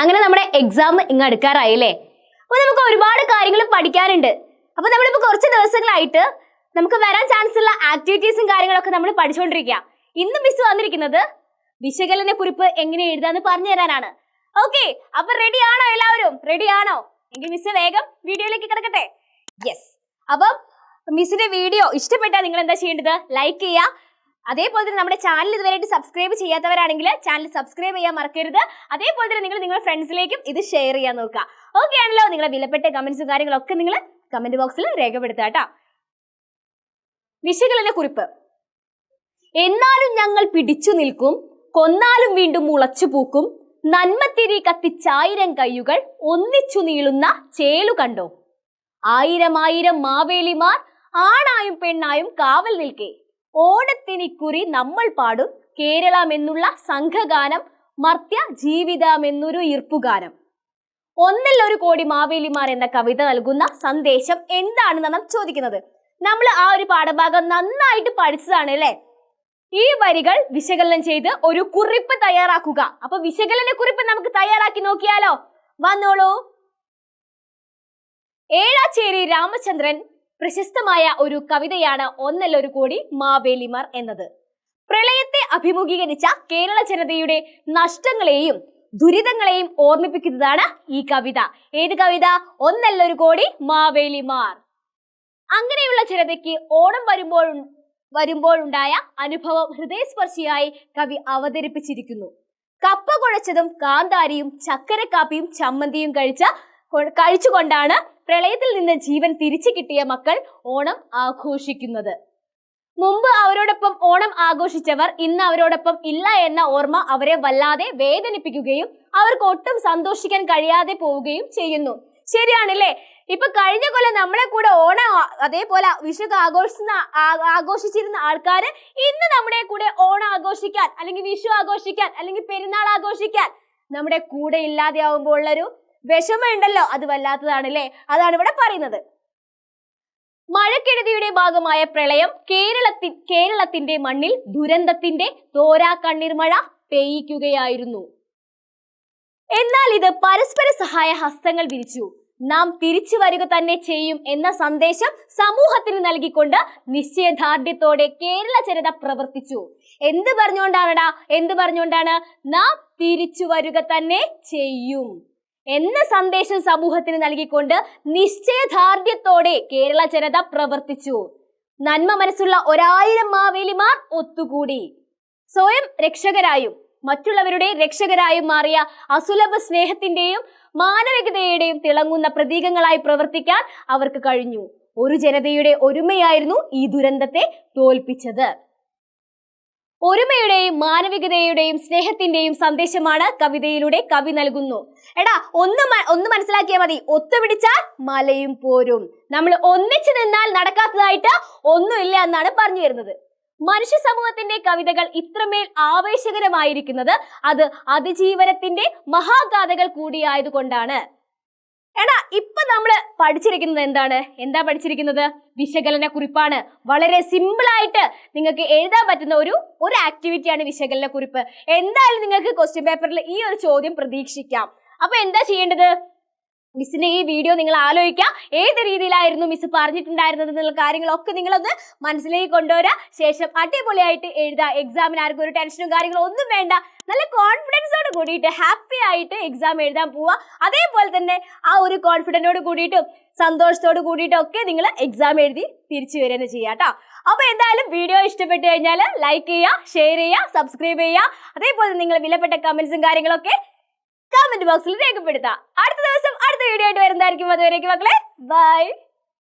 അങ്ങനെ നമ്മുടെ എക്സാം ഇങ്ങ് അടുക്കാറായില്ലേ? അപ്പോൾ നമുക്ക് ഒരുപാട് കാര്യങ്ങൾ പഠിക്കാനുണ്ട്. അപ്പോൾ നമ്മളിപ്പോൾ കുറച്ച് ദിവസങ്ങളായിട്ട് നമുക്ക് വരാൻ ചാൻസ് ഉള്ള ആക്ടിവിറ്റീസും കാര്യങ്ങളൊക്കെ നമ്മൾ പഠിച്ചുകൊണ്ടിരിക്കുക. ഇന്ന് മിസ് വന്നിരിക്കുന്നത് വിശകലന കുറിപ്പ് എങ്ങനെ എഴുതാന്ന് പറഞ്ഞു തരാനാണ്. ഓക്കെ, അപ്പൊ റെഡി ആണോ? എല്ലാവരും റെഡി ആണോ? എങ്കിൽ മിസ് വേഗം വീഡിയോയിലേക്ക് കിടക്കട്ടെ. യെസ്, അപ്പം മിസ്സിന്റെ വീഡിയോ ഇഷ്ടപ്പെട്ടാൽ നിങ്ങൾ എന്താ ചെയ്യേണ്ടത്? ലൈക്ക് ചെയ്യുക. അതേപോലെ തന്നെ നമ്മുടെ ചാനൽ ഇതുവരെയായിട്ട് സബ്സ്ക്രൈബ് ചെയ്യാത്തവരാണെങ്കിൽ ചാനൽ സബ്സ്ക്രൈബ് ചെയ്യാൻ മറക്കരുത്. അതേപോലെ തന്നെ നിങ്ങൾ നിങ്ങളുടെ ഫ്രണ്ട്സിലേക്കും ഇത് ഷെയർ ചെയ്യാൻ നോക്കുക. ഓക്കെ ആണല്ലോ? നിങ്ങളുടെ വിലപ്പെട്ട കമന്റ്സും കാര്യങ്ങളൊക്കെ നിങ്ങൾ കമന്റ് ബോക്സിൽ രേഖപ്പെടുത്തുക കേട്ടോ. വിശകലന കുറിപ്പ്. എന്നാലും ഞങ്ങൾ പിടിച്ചു നിൽക്കും, കൊന്നാലും വീണ്ടും മുളച്ചു പൂക്കും, നന്മത്തിരി കത്തിച്ചായിരം കയ്യുകൾ ഒന്നിച്ചു നീളുന്ന ചേലു കണ്ടോ, ആയിരം ആയിരം മാവേലിമാർ ആണായും പെണ്ണായും കാവൽ നിൽക്കേ, ഓണത്തിനിക്കുറി നമ്മൾ പാടും കേരളം എന്നുള്ള സംഘഗാനം, മർത്യ ജീവിതമെന്നൊരു ഈർപ്പുഗാനം. ഒന്നിൽ ഒരു കോടി മാവേലിമാർ എന്ന കവിത നൽകുന്ന സന്ദേശം എന്താണെന്നാണ് ചോദിക്കുന്നത്. നമ്മൾ ആ ഒരു പാഠഭാഗം നന്നായിട്ട് പഠിച്ചതാണ് അല്ലേ? ഈ വരികൾ വിശകലനം ചെയ്ത് ഒരു കുറിപ്പ് തയ്യാറാക്കുക. അപ്പൊ വിശകലന കുറിപ്പ് നമുക്ക് തയ്യാറാക്കി നോക്കിയാലോ? വന്നോളൂ. ഏഴാച്ചേരി രാമചന്ദ്രൻ പ്രശസ്തമായ ഒരു കവിതയാണ് ഒന്നല്ലൊരു കോടി മാവേലിമാർ എന്നത്. പ്രളയത്തെ അഭിമുഖീകരിച്ച കേരള ജനതയുടെ നഷ്ടങ്ങളെയും ദുരിതങ്ങളെയും ഓർമ്മിപ്പിക്കുന്നതാണ് ഈ കവിത. ഏത് കവിത? ഒന്നല്ലൊരു കോടി മാവേലിമാർ. അങ്ങനെയുള്ള ജനതയ്ക്ക് ഓണം വരുമ്പോഴുണ്ടായ അനുഭവം ഹൃദയസ്പർശിയായി കവി അവതരിപ്പിച്ചിരിക്കുന്നു. കപ്പ കുഴച്ചതും കാന്താരിയും ചക്കരക്കാപ്പിയും ചമ്മന്തിയും കഴിച്ചുകൊണ്ടാണ് പ്രളയത്തിൽ നിന്ന് ജീവൻ തിരിച്ചു കിട്ടിയ മക്കൾ ഓണം ആഘോഷിക്കുന്നത്. മുമ്പ് അവരോടൊപ്പം ഓണം ആഘോഷിച്ചവർ ഇന്ന് അവരോടൊപ്പം ഇല്ല എന്ന ഓർമ്മ അവരെ വല്ലാതെ വേദനിപ്പിക്കുകയും അവർക്ക് ഒട്ടും സന്തോഷിക്കാൻ കഴിയാതെ പോവുകയും ചെയ്യുന്നു. ശരിയാണല്ലേ? ഇപ്പൊ കഴിഞ്ഞ കൊല്ലം നമ്മളെ കൂടെ ഓണം അതേപോലെ വിഷു ആഘോഷിച്ചിരുന്ന ആൾക്കാര് ഇന്ന് നമ്മുടെ കൂടെ ഓണം ആഘോഷിക്കാൻ അല്ലെങ്കിൽ വിഷു ആഘോഷിക്കാൻ അല്ലെങ്കിൽ പെരുന്നാൾ ആഘോഷിക്കാൻ നമ്മുടെ കൂടെ ഇല്ലാതെയാവുമ്പോൾ ഉള്ളൊരു വിഷമം ഉണ്ടല്ലോ, അത് വല്ലാത്തതാണല്ലേ? അതാണ് ഇവിടെ പറയുന്നത്. മഴക്കെടുതിയുടെ ഭാഗമായ പ്രളയം കേരളത്തിന്റെ മണ്ണിൽ ദുരന്തത്തിന്റെ തോരാ കണ്ണീർമഴ പെയ്യിക്കുകയായിരുന്നു. എന്നാൽ ഇത് പരസ്പര സഹായ ഹസ്തങ്ങൾ വിരിച്ചു. നാം തിരിച്ചു വരിക തന്നെ ചെയ്യും എന്ന സന്ദേശം സമൂഹത്തിന് നൽകിക്കൊണ്ട് നിശ്ചയദാർഢ്യത്തോടെ കേരള ജനത പ്രവർത്തിച്ചു. എന്ത് പറഞ്ഞുകൊണ്ടാണ്? നാം തിരിച്ചു വരിക തന്നെ ചെയ്യും എന്ന സന്ദേശം സമൂഹത്തിന് നൽകിക്കൊണ്ട് നിശ്ചയദാർഢ്യത്തോടെ കേരള ജനത പ്രവർത്തിച്ചു. നന്മ മനസ്സുള്ള 1000 മാവേലിമാർ ഒത്തുകൂടി. സ്വയം രക്ഷകരായും മറ്റുള്ളവരുടെ രക്ഷകരായും മാറിയ അസുലഭ സ്നേഹത്തിന്റെയും മാനവികതയുടെയും തിളങ്ങുന്ന പ്രതീകങ്ങളായി പ്രവർത്തിക്കാൻ അവർക്ക് കഴിഞ്ഞു. ഒരു ജനതയുടെ ഒരുമയായിരുന്നു ഈ ദുരന്തത്തെ തോൽപ്പിച്ചത്. ഒരുമയുടെയും മാനവികതയുടെയും സ്നേഹത്തിന്റെയും സന്ദേശമാണ് കവിതയിലൂടെ കവി നൽകുന്നു. എടാ, ഒന്ന് മനസ്സിലാക്കിയാൽ മതി. ഒത്തുപിടിച്ചാൽ മലയും പോരും. നമ്മൾ ഒന്നിച്ചു നിന്നാൽ നടക്കാത്തതായിട്ട് ഒന്നുമില്ല എന്നാണ് പറഞ്ഞു വരുന്നത്. മനുഷ്യ സമൂഹത്തിന്റെ കവിതകൾ ഇത്രമേൽ ആവേശകരമായിരിക്കുന്നത് അത് അതിജീവനത്തിന്റെ മഹാഗാഥകൾ കൂടിയായതുകൊണ്ടാണ്. എടാ, ഇപ്പൊ നമ്മള് പഠിച്ചിരിക്കുന്നത് എന്താ പഠിച്ചിരിക്കുന്നത്? വിശകലന കുറിപ്പാണ്. വളരെ സിമ്പിൾ ആയിട്ട് നിങ്ങൾക്ക് എഴുതാൻ പറ്റുന്ന ഒരു ആക്ടിവിറ്റിയാണ് വിശകലന കുറിപ്പ്. എന്തായാലും നിങ്ങൾക്ക് ക്വസ്റ്റ്യൻ പേപ്പറിൽ ഈ ഒരു ചോദ്യം പ്രതീക്ഷിക്കാം. അപ്പൊ എന്താ ചെയ്യേണ്ടത്? മിസ്സിന്റെ ഈ വീഡിയോ നിങ്ങൾ ആലോചിക്കുക. ഏത് രീതിയിലായിരുന്നു മിസ് പറഞ്ഞിട്ടുണ്ടായിരുന്നത് എന്നുള്ള കാര്യങ്ങളൊക്കെ നിങ്ങളൊന്ന് മനസ്സിലേക്ക് കൊണ്ടുവരാ. ശേഷം അടിപൊളിയായിട്ട് എഴുതാ. എക്സാമിന് ആർക്കും ഒരു ടെൻഷനും കാര്യങ്ങളും ഒന്നും വേണ്ട. നല്ല കോൺഫിഡൻസോട് കൂടിയിട്ട് ഹാപ്പി ആയിട്ട് എക്സാം എഴുതാൻ പോവുക. അതേപോലെ തന്നെ ആ ഒരു കോൺഫിഡൻറ്റോട് കൂടിയിട്ടും സന്തോഷത്തോട് കൂടിയിട്ടും ഒക്കെ നിങ്ങൾ എക്സാം എഴുതി തിരിച്ചു വരിക ചെയ്യാം കേട്ടോ. അപ്പൊ എന്തായാലും വീഡിയോ ഇഷ്ടപ്പെട്ടു കഴിഞ്ഞാൽ ലൈക്ക് ചെയ്യുക, ഷെയർ ചെയ്യുക, സബ്സ്ക്രൈബ് ചെയ്യുക. അതേപോലെ നിങ്ങൾ വിലപ്പെട്ട കമന്റ്സും കാര്യങ്ങളൊക്കെ കമന്റ് ബോക്സിൽ രേഖപ്പെടുത്താം. അടുത്ത ദിവസം അടുത്ത വീഡിയോ ആയിട്ട് വരുന്നതായിരിക്കും. അതുവരേക്കും മക്കളെ, ബൈ.